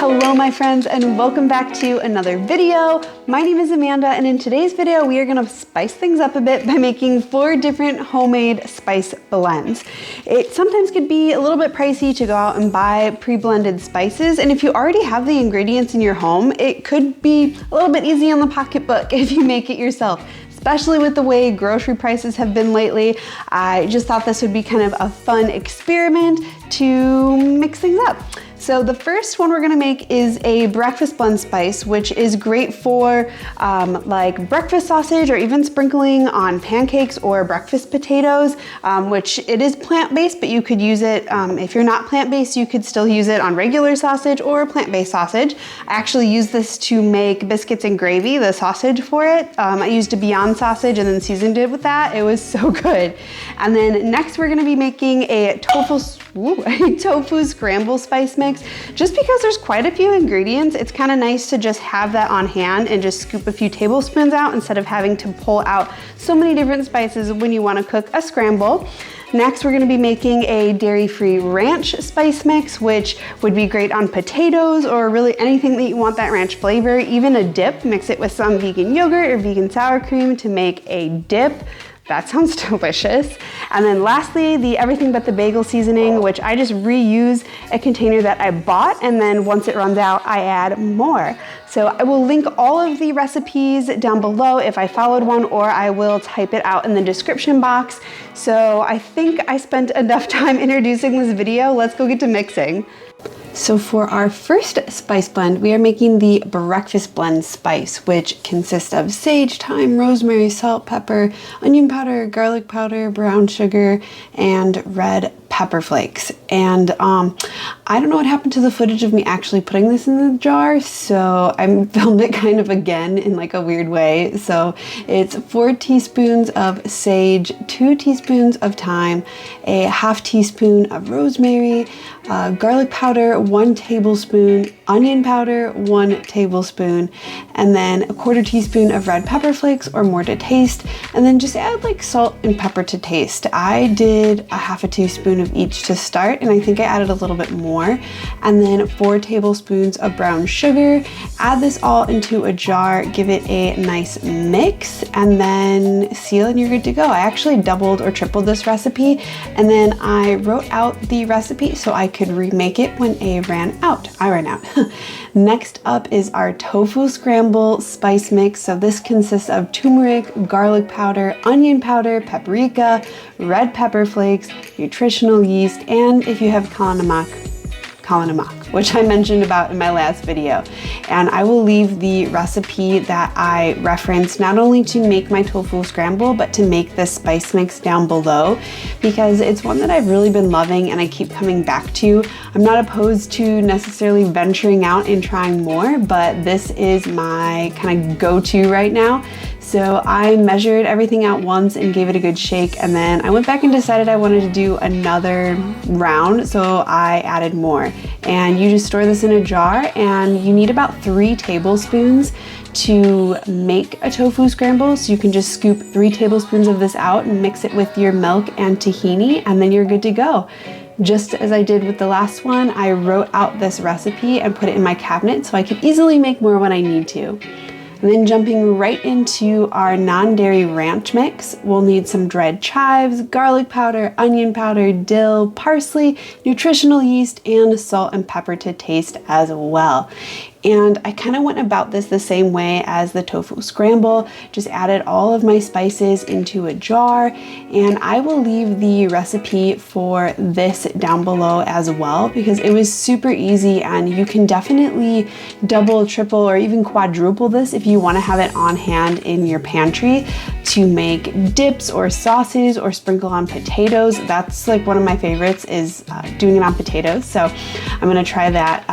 Hello my friends, and welcome back to another video. My name is Amanda, and in today's video we are going to spice things up a bit by making 4 different homemade spice blends. It sometimes could be a little bit pricey to go out and buy pre-blended spices, and if you already have the ingredients in your home, it could be a little bit easy on the pocketbook if you make it yourself. Especially with the way grocery prices have been lately, I just thought this would be kind of a fun experiment to mix things up. So the first one we're gonna make is a breakfast blend spice, which is great for like breakfast sausage or even sprinkling on pancakes or breakfast potatoes, which it is plant-based, but you could use it, if you're not plant-based, you could still use it on regular sausage or plant-based sausage. I actually used this to make biscuits and gravy, the sausage for it. I used a Beyond sausage and then seasoned it with that. It was so good. And then next we're gonna be making a tofu scramble spice mix. Just because there's quite a few ingredients, it's kind of nice to just have that on hand and just scoop a few tablespoons out instead of having to pull out so many different spices when you want to cook a scramble. Next, we're going to be making a dairy-free ranch spice mix, which would be great on potatoes or really anything that you want that ranch flavor, even a dip. Mix it with some vegan yogurt or vegan sour cream to make a dip. That sounds delicious. And then lastly, the everything but the bagel seasoning, which I just reuse a container that I bought, and then once it runs out, I add more. So I will link all of the recipes down below if I followed one, or I will type it out in the description box. So I think I spent enough time introducing this video. Let's go get to mixing. So for our first spice blend, we are making the breakfast blend spice, which consists of sage, thyme, rosemary, salt, pepper, onion powder, garlic powder, brown sugar, and red pepper flakes. And I don't know what happened to the footage of me actually putting this in the jar, so I filmed it kind of again in like a weird way. So it's 4 teaspoons of sage, 2 teaspoons of thyme, a half teaspoon of rosemary, garlic powder, 1 tablespoon, onion powder, 1 tablespoon, and then a 1/4 teaspoon of red pepper flakes or more to taste, and then just add like salt and pepper to taste. I did a half a teaspoon of each to start, and I think I added a little bit more, and then 4 tablespoons of brown sugar. Add this all into a jar, give it a nice mix, and then seal and you're good to go. I actually doubled or tripled this recipe, and then I wrote out the recipe so I could remake it when I ran out. Next up is our tofu scramble spice mix. So this consists of turmeric, garlic powder, onion powder, paprika, red pepper flakes, nutritional yeast, and if you have kalanamak, which I mentioned about in my last video. And I will leave the recipe that I referenced not only to make my tofu scramble, but to make this spice mix down below, because it's one that I've really been loving and I keep coming back to. I'm not opposed to necessarily venturing out and trying more, but this is my kind of go-to right now. So I measured everything out once and gave it a good shake, and then I went back and decided I wanted to do another round, so I added more. And you just store this in a jar, and you need about 3 tablespoons to make a tofu scramble. So you can just scoop 3 tablespoons of this out and mix it with your milk and tahini, and then you're good to go. Just as I did with the last one, I wrote out this recipe and put it in my cabinet so I could easily make more when I need to. And then jumping right into our non-dairy ranch mix, we'll need some dried chives, garlic powder, onion powder, dill, parsley, nutritional yeast, and salt and pepper to taste as well. And I kind of went about this the same way as the tofu scramble, just added all of my spices into a jar, and I will leave the recipe for this down below as well, because it was super easy, and you can definitely double, triple, or even quadruple this if you want to have it on hand in your pantry to make dips or sauces or sprinkle on potatoes. That's like one of my favorites, is doing it on potatoes. So I'm gonna try that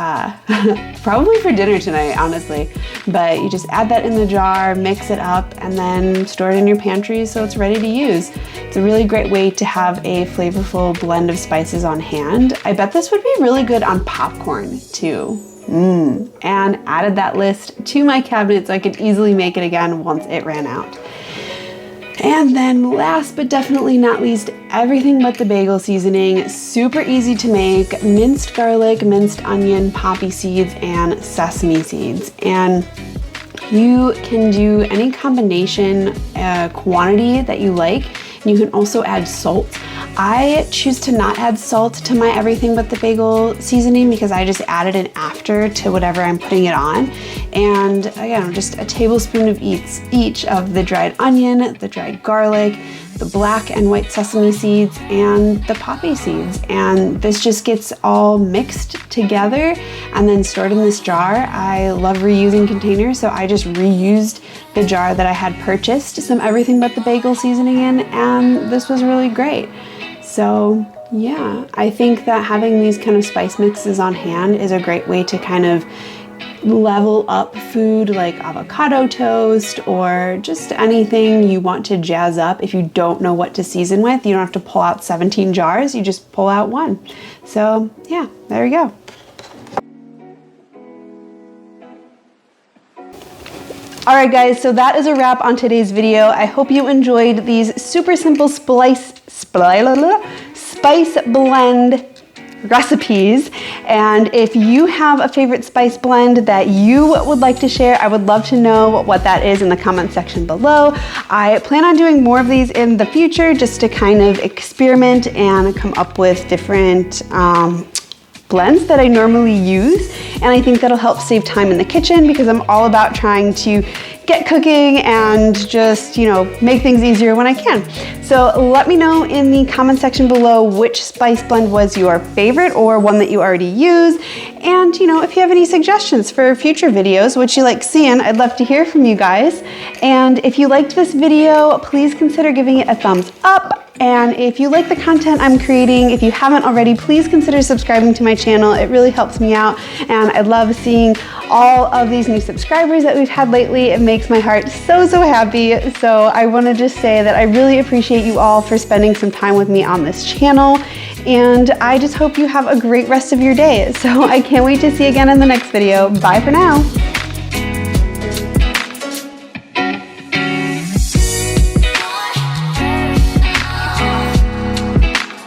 probably for dinner tonight, honestly. But you just add that in the jar, mix it up, and then store it in your pantry so it's ready to use. It's a really great way to have a flavorful blend of spices on hand. I bet this would be really good on popcorn too. And added that list to my cabinet so I could easily make it again once it ran out. And then last but definitely not least, everything but the bagel seasoning. Super easy to make: minced garlic, minced onion, poppy seeds, and sesame seeds. And you can do any combination quantity that you like. You can also add salt. I choose to not add salt to my everything but the bagel seasoning because I just added it after to whatever I'm putting it on. And again, just a tablespoon of each of the dried onion, the dried garlic, the black and white sesame seeds, and the poppy seeds. And this just gets all mixed together and then stored in this jar. I love reusing containers, so I just reused the jar that I had purchased some everything but the bagel seasoning in, and this was really great. So yeah, I think that having these kind of spice mixes on hand is a great way to kind of level up food like avocado toast or just anything you want to jazz up. If you don't know what to season with, you don't have to pull out 17 jars, you just pull out one. So yeah, there you go. All right guys, so that is a wrap on today's video. I hope you enjoyed these super simple spice blend recipes. And if you have a favorite spice blend that you would like to share, I would love to know what that is in the comment section below. I plan on doing more of these in the future just to kind of experiment and come up with different blends that I normally use, and I think that'll help save time in the kitchen because I'm all about trying to get cooking and just, you know, make things easier when I can. So let me know in the comment section below which spice blend was your favorite or one that you already use. And, you know, if you have any suggestions for future videos, which you like seeing, I'd love to hear from you guys. And if you liked this video, please consider giving it a thumbs up. And if you like the content I'm creating, if you haven't already, please consider subscribing to my channel. It really helps me out, and I love seeing all of these new subscribers that we've had lately. It makes my heart so happy. So I want to just say that I really appreciate you all for spending some time with me on this channel, and I just hope you have a great rest of your day. So I can't wait to see you again in the next video. Bye for now.